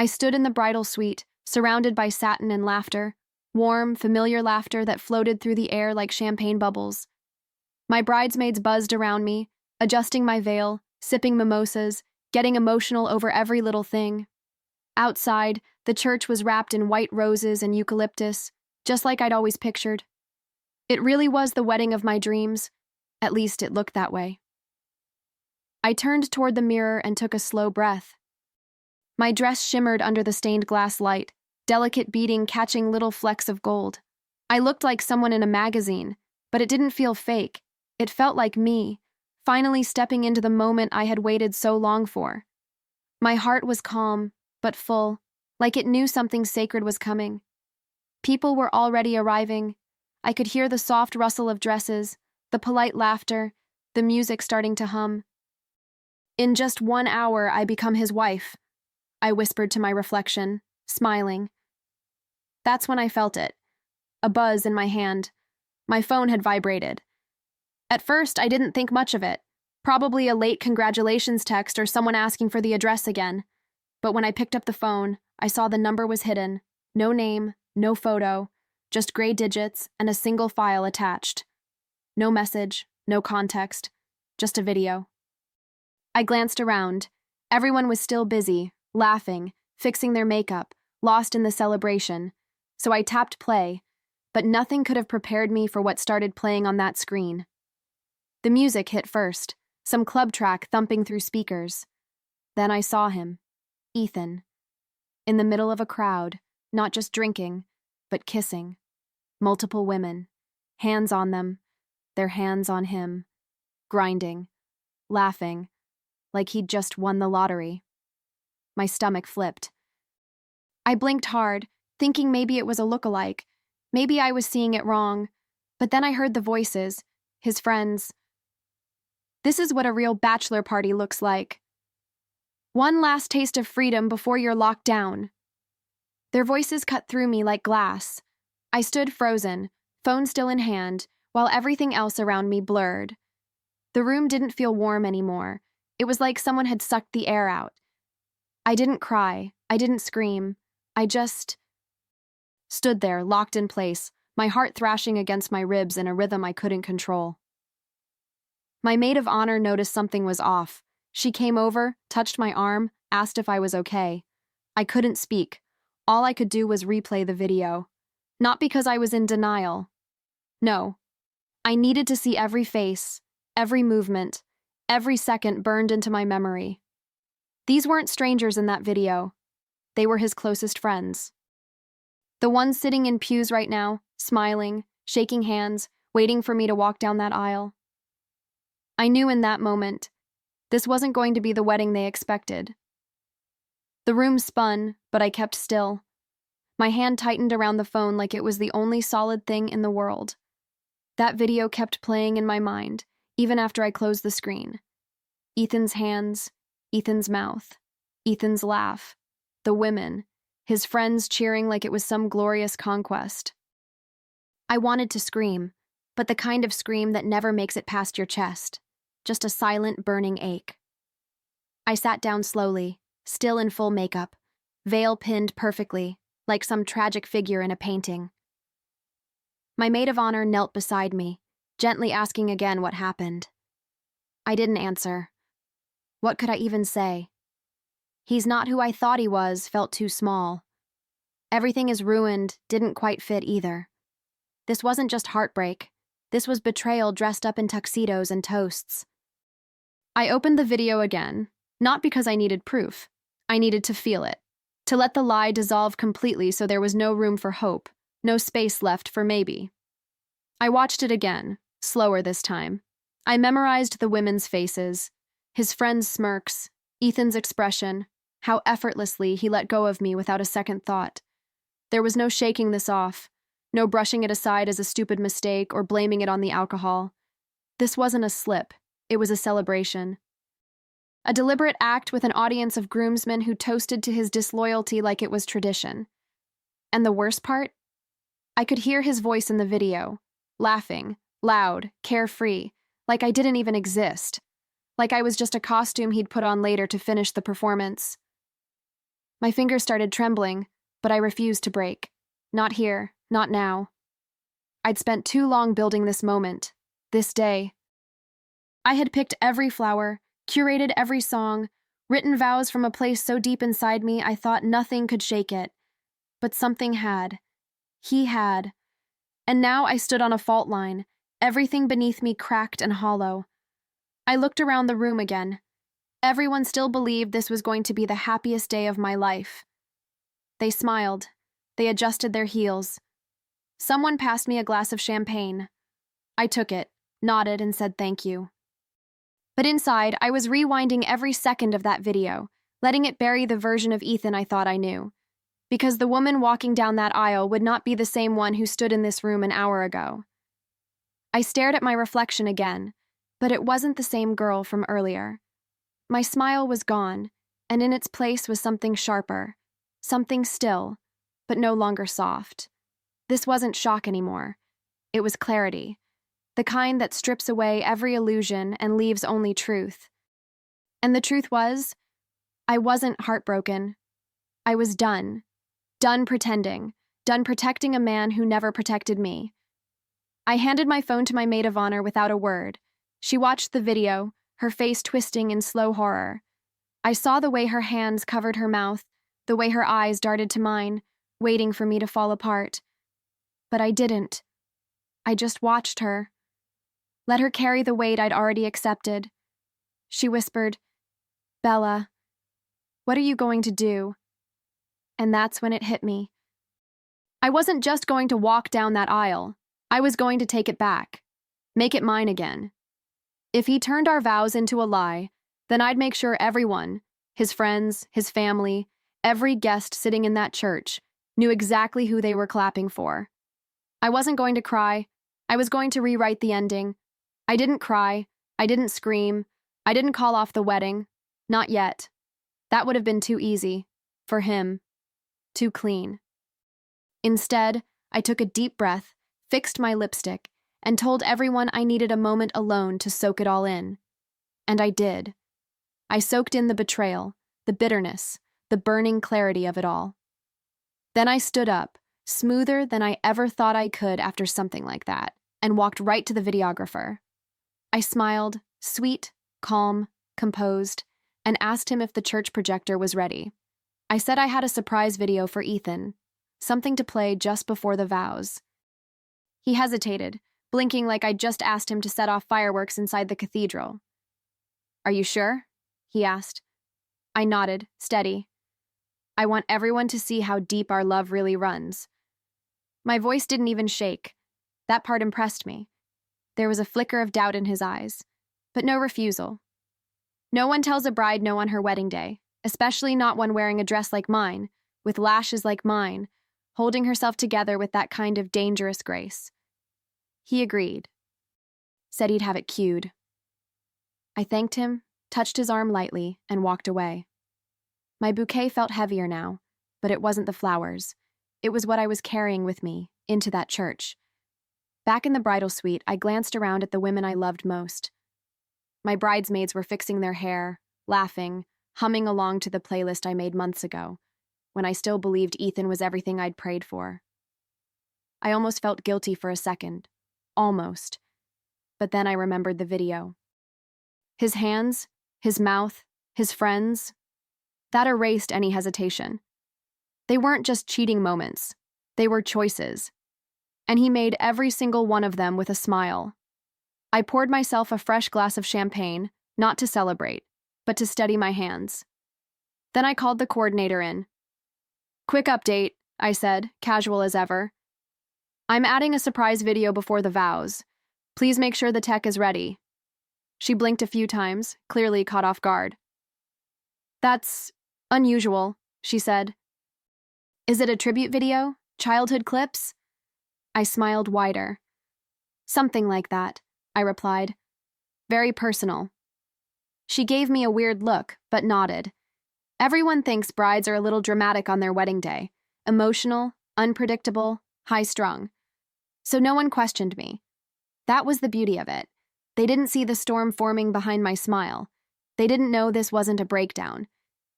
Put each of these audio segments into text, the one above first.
I stood in the bridal suite, surrounded by satin and laughter, warm, familiar laughter that floated through the air like champagne bubbles. My bridesmaids buzzed around me, adjusting my veil, sipping mimosas, getting emotional over every little thing. Outside, the church was wrapped in white roses and eucalyptus, just like I'd always pictured. It really was the wedding of my dreams. At least it looked that way. I turned toward the mirror and took a slow breath. My dress shimmered under the stained glass light, delicate beading catching little flecks of gold. I looked like someone in a magazine, but it didn't feel fake. It felt like me, finally stepping into the moment I had waited so long for. My heart was calm, but full, like it knew something sacred was coming. People were already arriving. I could hear the soft rustle of dresses, the polite laughter, the music starting to hum. In just 1 hour, I become his wife, I whispered to my reflection, smiling. That's when I felt it. A buzz in my hand. My phone had vibrated. At first, I didn't think much of it. Probably a late congratulations text or someone asking for the address again. But when I picked up the phone, I saw the number was hidden. No name, no photo, just gray digits and a single file attached. No message, no context, just a video. I glanced around. Everyone was still busy, laughing, fixing their makeup, lost in the celebration. So I tapped play, but nothing could have prepared me for what started playing on that screen. The music hit first, some club track thumping through speakers. Then I saw him, Ethan, in the middle of a crowd, not just drinking, but kissing. Multiple women, hands on them, their hands on him, grinding, laughing, like he'd just won the lottery. My stomach flipped. I blinked hard, thinking maybe it was a look-alike. Maybe I was seeing it wrong. But then I heard the voices, his friends. This is what a real bachelor party looks like. One last taste of freedom before you're locked down. Their voices cut through me like glass. I stood frozen, phone still in hand, while everything else around me blurred. The room didn't feel warm anymore. It was like someone had sucked the air out. I didn't cry. I didn't scream. I just stood there, locked in place, my heart thrashing against my ribs in a rhythm I couldn't control. My maid of honor noticed something was off. She came over, touched my arm, asked if I was okay. I couldn't speak. All I could do was replay the video. Not because I was in denial. No. I needed to see every face, every movement, every second burned into my memory. These weren't strangers in that video. They were his closest friends. The ones sitting in pews right now, smiling, shaking hands, waiting for me to walk down that aisle. I knew in that moment, this wasn't going to be the wedding they expected. The room spun, but I kept still. My hand tightened around the phone like it was the only solid thing in the world. That video kept playing in my mind, even after I closed the screen. Ethan's hands, Ethan's mouth, Ethan's laugh, the women, his friends cheering like it was some glorious conquest. I wanted to scream, but the kind of scream that never makes it past your chest, just a silent, burning ache. I sat down slowly, still in full makeup, veil pinned perfectly, like some tragic figure in a painting. My maid of honor knelt beside me, gently asking again what happened. I didn't answer. What could I even say? He's not who I thought he was, felt too small. Everything is ruined, didn't quite fit either. This wasn't just heartbreak. This was betrayal dressed up in tuxedos and toasts. I opened the video again, not because I needed proof. I needed to feel it, to let the lie dissolve completely so there was no room for hope, no space left for maybe. I watched it again, slower this time. I memorized the women's faces, his friends' smirks, Ethan's expression, how effortlessly he let go of me without a second thought. There was no shaking this off, no brushing it aside as a stupid mistake or blaming it on the alcohol. This wasn't a slip, it was a celebration. A deliberate act with an audience of groomsmen who toasted to his disloyalty like it was tradition. And the worst part? I could hear his voice in the video, laughing, loud, carefree, like I didn't even exist, like I was just a costume he'd put on later to finish the performance. My fingers started trembling, but I refused to break. Not here, not now. I'd spent too long building this moment, this day. I had picked every flower, curated every song, written vows from a place so deep inside me I thought nothing could shake it. But something had. He had. And now I stood on a fault line, everything beneath me cracked and hollow. I looked around the room again. Everyone still believed this was going to be the happiest day of my life. They smiled. They adjusted their heels. Someone passed me a glass of champagne. I took it, nodded, and said thank you. But inside, I was rewinding every second of that video, letting it bury the version of Ethan I thought I knew. Because the woman walking down that aisle would not be the same one who stood in this room an hour ago. I stared at my reflection again, but it wasn't the same girl from earlier. My smile was gone, and in its place was something sharper, something still, but no longer soft. This wasn't shock anymore. It was clarity, the kind that strips away every illusion and leaves only truth. And the truth was, I wasn't heartbroken. I was done. Done pretending. Done protecting a man who never protected me. I handed my phone to my maid of honor without a word. She watched the video, her face twisting in slow horror. I saw the way her hands covered her mouth, the way her eyes darted to mine, waiting for me to fall apart. But I didn't. I just watched her. Let her carry the weight I'd already accepted. She whispered, "Bella, what are you going to do?" And that's when it hit me. I wasn't just going to walk down that aisle. I was going to take it back. Make it mine again. If he turned our vows into a lie, then I'd make sure everyone, his friends, his family, every guest sitting in that church, knew exactly who they were clapping for. I wasn't going to cry. I was going to rewrite the ending. I didn't cry. I didn't scream. I didn't call off the wedding. Not yet. That would have been too easy. For him. Too clean. Instead, I took a deep breath, fixed my lipstick, and told everyone I needed a moment alone to soak it all in. And I did. I soaked in the betrayal, the bitterness, the burning clarity of it all. Then I stood up, smoother than I ever thought I could after something like that, and walked right to the videographer. I smiled, sweet, calm, composed, and asked him if the church projector was ready. I said I had a surprise video for Ethan, something to play just before the vows. He hesitated, blinking like I'd just asked him to set off fireworks inside the cathedral. "Are you sure?" he asked. I nodded, steady. "I want everyone to see how deep our love really runs." My voice didn't even shake. That part impressed me. There was a flicker of doubt in his eyes, but no refusal. No one tells a bride no on her wedding day, especially not one wearing a dress like mine, with lashes like mine, holding herself together with that kind of dangerous grace. He agreed. Said he'd have it cued. I thanked him, touched his arm lightly, and walked away. My bouquet felt heavier now, but it wasn't the flowers. It was what I was carrying with me, into that church. Back in the bridal suite, I glanced around at the women I loved most. My bridesmaids were fixing their hair, laughing, humming along to the playlist I made months ago, when I still believed Ethan was everything I'd prayed for. I almost felt guilty for a second. Almost. But then I remembered the video. His hands, his mouth, his friends. That erased any hesitation. They weren't just cheating moments. They were choices. And he made every single one of them with a smile. I poured myself a fresh glass of champagne, not to celebrate, but to steady my hands. Then I called the coordinator in. "Quick update," I said, casual as ever. "I'm adding a surprise video before the vows. Please make sure the tech is ready." She blinked a few times, clearly caught off guard. "That's unusual," she said. "Is it a tribute video? Childhood clips?" I smiled wider. "Something like that," I replied. "Very personal." She gave me a weird look, but nodded. Everyone thinks brides are a little dramatic on their wedding day. Emotional, unpredictable, high-strung. So no one questioned me. That was the beauty of it. They didn't see the storm forming behind my smile. They didn't know this wasn't a breakdown.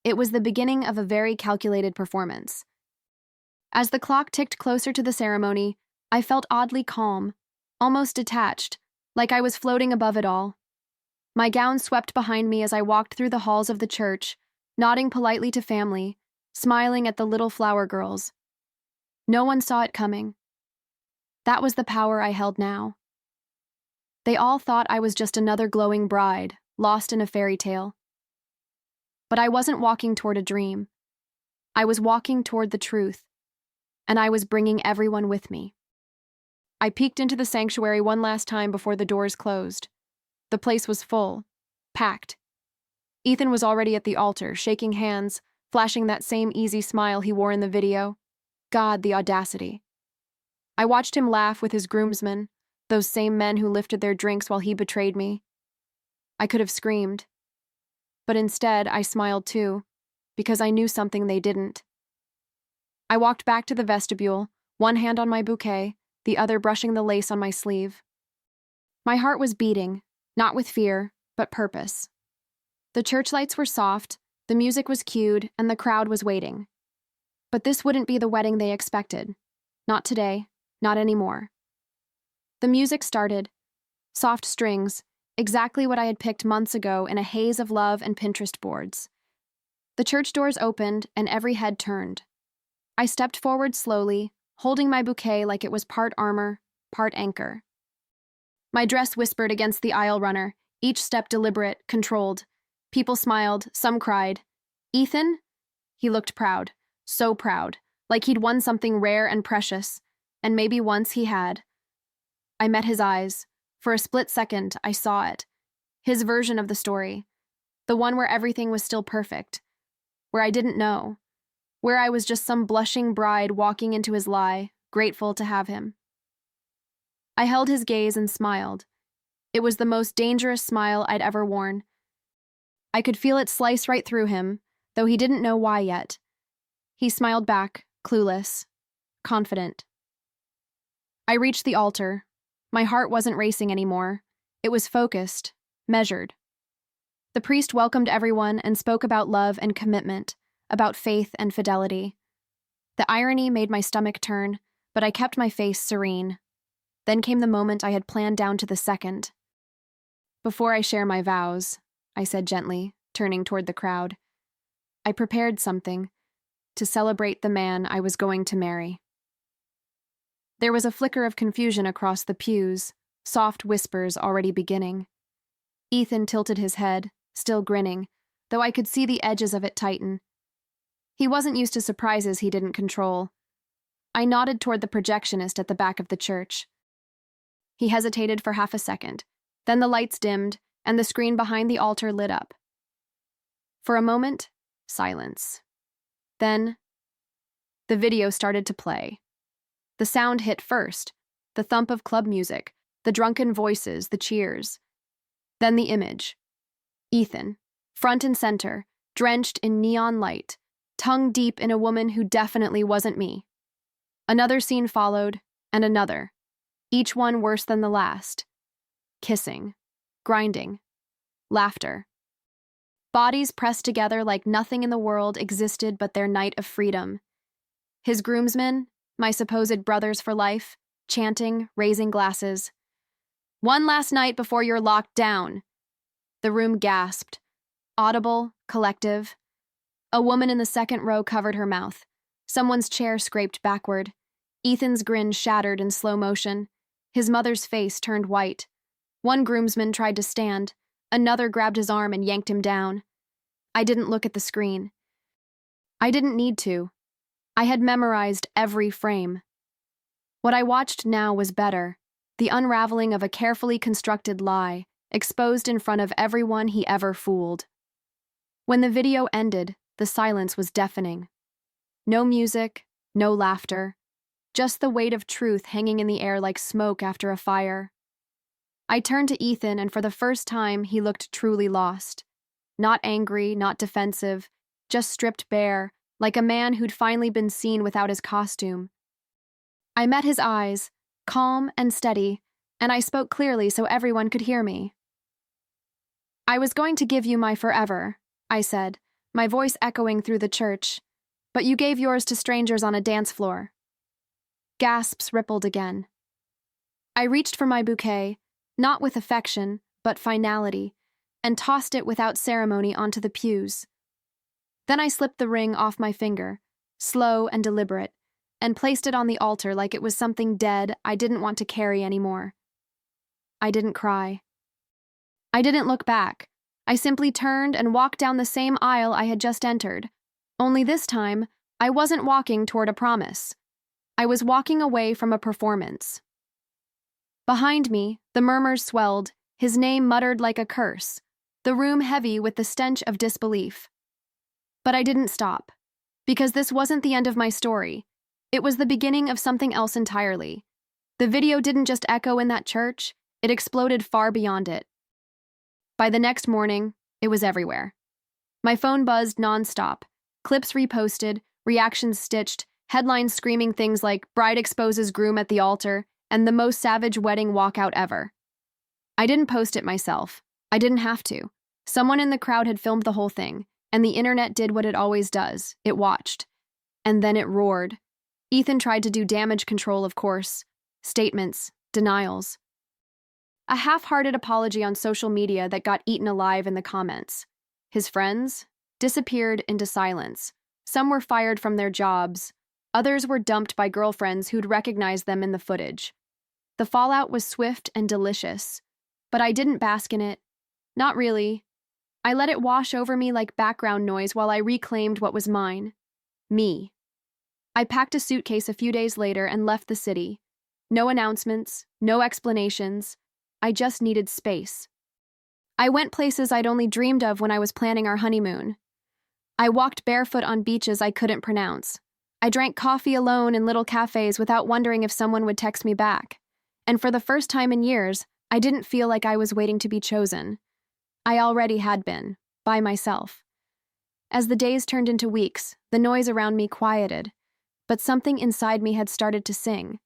It was the beginning of a very calculated performance. As the clock ticked closer to the ceremony, I felt oddly calm, almost detached, like I was floating above it all. My gown swept behind me as I walked through the halls of the church, nodding politely to family, smiling at the little flower girls. No one saw it coming. That was the power I held now. They all thought I was just another glowing bride, lost in a fairy tale. But I wasn't walking toward a dream. I was walking toward the truth, and I was bringing everyone with me. I peeked into the sanctuary one last time before the doors closed. The place was full, packed. Ethan was already at the altar, shaking hands, flashing that same easy smile he wore in the video. God, the audacity. I watched him laugh with his groomsmen, those same men who lifted their drinks while he betrayed me. I could have screamed. But instead, I smiled too, because I knew something they didn't. I walked back to the vestibule, one hand on my bouquet, the other brushing the lace on my sleeve. My heart was beating, not with fear, but purpose. The church lights were soft, the music was cued, and the crowd was waiting. But this wouldn't be the wedding they expected. Not today, not anymore. The music started. Soft strings, exactly what I had picked months ago in a haze of love and Pinterest boards. The church doors opened, and every head turned. I stepped forward slowly, holding my bouquet like it was part armor, part anchor. My dress whispered against the aisle runner, each step deliberate, controlled. People smiled, some cried. Ethan? He looked proud, so proud, like he'd won something rare and precious, and maybe once he had. I met his eyes. For a split second, I saw it. His version of the story. The one where everything was still perfect. Where I didn't know. Where I was just some blushing bride walking into his lie, grateful to have him. I held his gaze and smiled. It was the most dangerous smile I'd ever worn. I could feel it slice right through him, though he didn't know why yet. He smiled back, clueless, confident. I reached the altar. My heart wasn't racing anymore. It was focused, measured. The priest welcomed everyone and spoke about love and commitment, about faith and fidelity. The irony made my stomach turn, but I kept my face serene. Then came the moment I had planned down to the second. Before I share my vows, I said gently, turning toward the crowd, I prepared something to celebrate the man I was going to marry. There was a flicker of confusion across the pews, soft whispers already beginning. Ethan tilted his head, still grinning, though I could see the edges of it tighten. He wasn't used to surprises he didn't control. I nodded toward the projectionist at the back of the church. He hesitated for half a second. Then the lights dimmed, and the screen behind the altar lit up. For a moment, silence. Then, the video started to play. The sound hit first, the thump of club music, the drunken voices, the cheers. Then the image. Ethan, front and center, drenched in neon light, tongue deep in a woman who definitely wasn't me. Another scene followed, and another, each one worse than the last. Kissing, grinding, laughter. Bodies pressed together like nothing in the world existed but their night of freedom. His groomsmen, my supposed brothers for life, chanting, raising glasses. One last night before you're locked down. The room gasped. Audible, collective. A woman in the second row covered her mouth. Someone's chair scraped backward. Ethan's grin shattered in slow motion. His mother's face turned white. One groomsman tried to stand. Another grabbed his arm and yanked him down. I didn't look at the screen. I didn't need to. I had memorized every frame. What I watched now was better, the unraveling of a carefully constructed lie, exposed in front of everyone he ever fooled. When the video ended, the silence was deafening. No music, no laughter, just the weight of truth hanging in the air like smoke after a fire. I turned to Ethan, and for the first time, he looked truly lost. Not angry, not defensive, just stripped bare, like a man who'd finally been seen without his costume. I met his eyes, calm and steady, and I spoke clearly so everyone could hear me. I was going to give you my forever, I said, my voice echoing through the church. But you gave yours to strangers on a dance floor. Gasps rippled again. I reached for my bouquet, not with affection, but finality, and tossed it without ceremony onto the pews. Then I slipped the ring off my finger, slow and deliberate, and placed it on the altar like it was something dead I didn't want to carry anymore. I didn't cry. I didn't look back. I simply turned and walked down the same aisle I had just entered. Only this time, I wasn't walking toward a promise. I was walking away from a performance. Behind me, the murmurs swelled, his name muttered like a curse, the room heavy with the stench of disbelief. But I didn't stop, because this wasn't the end of my story. It was the beginning of something else entirely. The video didn't just echo in that church, it exploded far beyond it. By the next morning, it was everywhere. My phone buzzed nonstop, clips reposted, reactions stitched, headlines screaming things like "Bride exposes groom at the altar" and "the most savage wedding walkout ever." I didn't post it myself. I didn't have to. Someone in the crowd had filmed the whole thing, and the internet did what it always does. It watched. And then it roared. Ethan tried to do damage control, of course. Statements, denials. A half-hearted apology on social media that got eaten alive in the comments. His friends disappeared into silence. Some were fired from their jobs. Others were dumped by girlfriends who'd recognized them in the footage. The fallout was swift and delicious, but I didn't bask in it. Not really. I let it wash over me like background noise while I reclaimed what was mine. Me. I packed a suitcase a few days later and left the city. No announcements, no explanations. I just needed space. I went places I'd only dreamed of when I was planning our honeymoon. I walked barefoot on beaches I couldn't pronounce. I drank coffee alone in little cafes without wondering if someone would text me back. And for the first time in years, I didn't feel like I was waiting to be chosen. I already had been, by myself. As the days turned into weeks, the noise around me quieted, but something inside me had started to sing.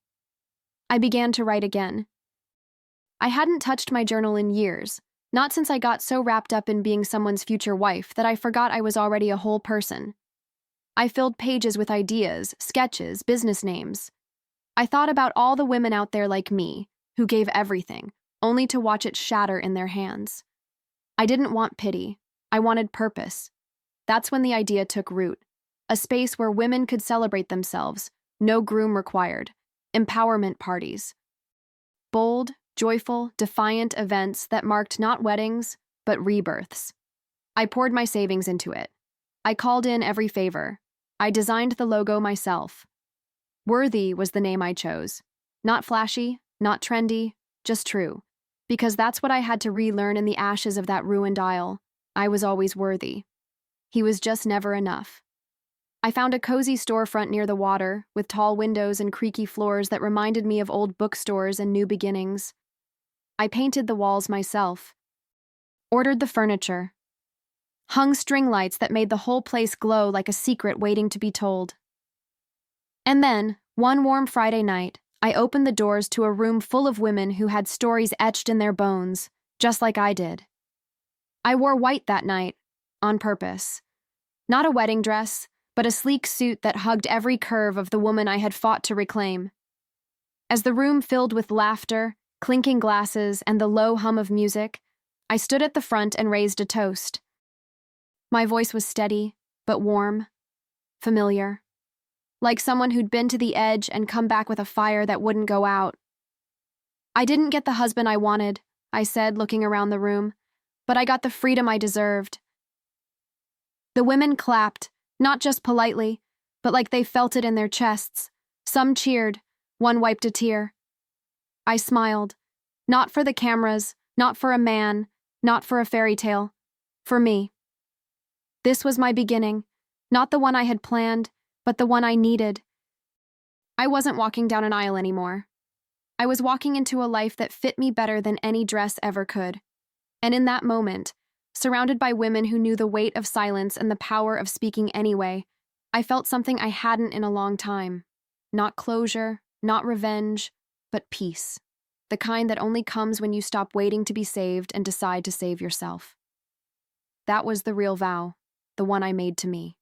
I began to write again. I hadn't touched my journal in years, not since I got so wrapped up in being someone's future wife that I forgot I was already a whole person. I filled pages with ideas, sketches, business names. I thought about all the women out there like me, who gave everything, only to watch it shatter in their hands. I didn't want pity. I wanted purpose. That's when the idea took root. A space where women could celebrate themselves, no groom required. Empowerment parties. Bold, joyful, defiant events that marked not weddings, but rebirths. I poured my savings into it. I called in every favor. I designed the logo myself. Worthy was the name I chose. Not flashy, not trendy, just true. Because that's what I had to relearn in the ashes of that ruined aisle. I was always worthy. He was just never enough. I found a cozy storefront near the water, with tall windows and creaky floors that reminded me of old bookstores and new beginnings. I painted the walls myself. Ordered the furniture. Hung string lights that made the whole place glow like a secret waiting to be told. And then, one warm Friday night, I opened the doors to a room full of women who had stories etched in their bones, just like I did. I wore white that night, on purpose. Not a wedding dress, but a sleek suit that hugged every curve of the woman I had fought to reclaim. As the room filled with laughter, clinking glasses, and the low hum of music, I stood at the front and raised a toast. My voice was steady, but warm, familiar, like someone who'd been to the edge and come back with a fire that wouldn't go out. I didn't get the husband I wanted, I said, looking around the room, but I got the freedom I deserved. The women clapped, not just politely, but like they felt it in their chests. Some cheered, one wiped a tear. I smiled, not for the cameras, not for a man, not for a fairy tale, for me. This was my beginning, not the one I had planned, but the one I needed. I wasn't walking down an aisle anymore. I was walking into a life that fit me better than any dress ever could. And in that moment, surrounded by women who knew the weight of silence and the power of speaking anyway, I felt something I hadn't in a long time. Not closure, not revenge, but peace. The kind that only comes when you stop waiting to be saved and decide to save yourself. That was the real vow. the one I made to me.